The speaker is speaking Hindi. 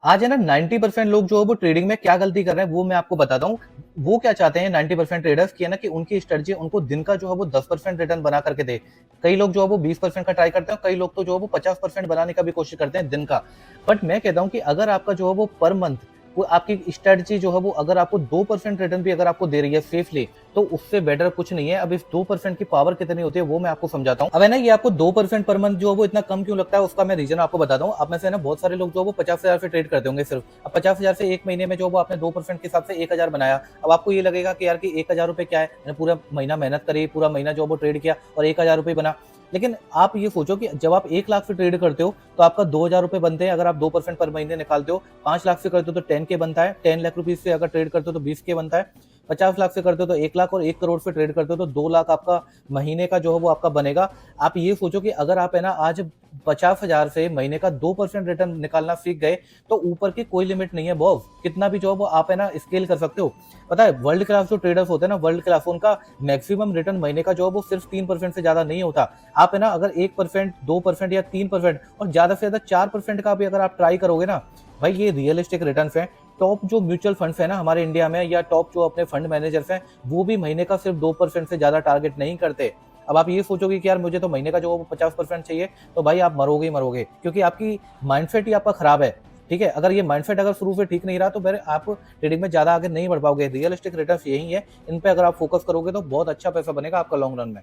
आज है ना 90% लोग जो है वो ट्रेडिंग में क्या गलती कर रहे हैं वो मैं आपको बताता हूँ। वो क्या चाहते हैं 90% ट्रेडर्स की है ना कि उनकी स्ट्रेटजी उनको दिन का जो है वो 10% रिटर्न बना करके दे। कई लोग जो है वो 20% का ट्राई करते हैं, कई लोग तो जो है वो 50% बनाने का भी कोशिश करते हैं दिन का। बट मैं कहता हूँ कि अगर आपका जो है वो पर मंथ वो आपकी स्ट्रेटजी जो है वो अगर आपको 2% रिटर्न भी अगर आपको दे रही है सेफली, तो उससे बेटर कुछ नहीं है। अब इस 2% की पावर कितनी होती है वो मैं आपको समझाता हूँ। अब है ना ये आपको 2% पर मंथ जो है वो इतना कम क्यों लगता है, उसका मैं रीजन आपको बताता हूँ। आप में से ना बहुत सारे लोग जो है वो 50,000 से ट्रेड करते होंगे सिर्फ। अब 50,000 से एक महीने में जो वो आपने 2% के हिसाब से 1,000 बनाया। अब आपको ये लगेगा कि यार कि 1,000 रुपए क्या है, मैंने पूरा महीना मेहनत करी, पूरा महीना जो वो ट्रेड किया और 1,000 रुपए बना। लेकिन आप ये सोचो कि जब आप 1 लाख से ट्रेड करते हो तो आपका 2,000 रुपए बनते हैं। अगर आप 2% पर महीने निकालते हो, 5 लाख से करते हो तो 10K बनता है, 10 लाख रुपीज से अगर ट्रेड करते हो तो 20K बनता है, 50 लाख से करते हो तो 1 लाख, और 1 करोड़ से ट्रेड करते हो तो 2 लाख आपका महीने का जो है वो आपका बनेगा। आप ये सोचो कि अगर आप है ना आज 50,000 से महीने का 2% रिटर्न निकालना सीख गए तो ऊपर की कोई लिमिट नहीं है बॉस, कितना भी जो है वो आप है ना स्केल कर सकते हो। पता है वर्ल्ड क्लास जो ट्रेडर्स होते हैं ना, वर्ल्ड क्लास, उनका मैक्सिमम रिटर्न महीने का जो है वो सिर्फ 3% से ज्यादा नहीं होता। आप है ना अगर 1%, 2% या 3% और ज्यादा से ज्यादा 4% का भी अगर आप ट्राई करोगे ना, भाई ये रियलिस्टिक रिटर्न है। टॉप जो म्यूचुअल फंड्स है ना हमारे इंडिया में, या टॉप जो अपने फंड मैनेजर्स हैं, वो भी महीने का सिर्फ 2% से ज्यादा टारगेट नहीं करते। अब आप ये सोचोगे कि यार मुझे तो महीने का जो 50% चाहिए, तो भाई आप मरोगे ही मरोगे, क्योंकि आपकी माइंडसेट ही आपका खराब है। ठीक है, अगर ये माइंडसेट अगर शुरू से ठीक नहीं रहा तो फिर आप ट्रेडिंग में ज्यादा आगे नहीं बढ़ पाओगे। रियलिस्टिक रिटर्न यही है, इन पे अगर आप फोकस करोगे तो बहुत अच्छा पैसा बनेगा आपका लॉन्ग रन में।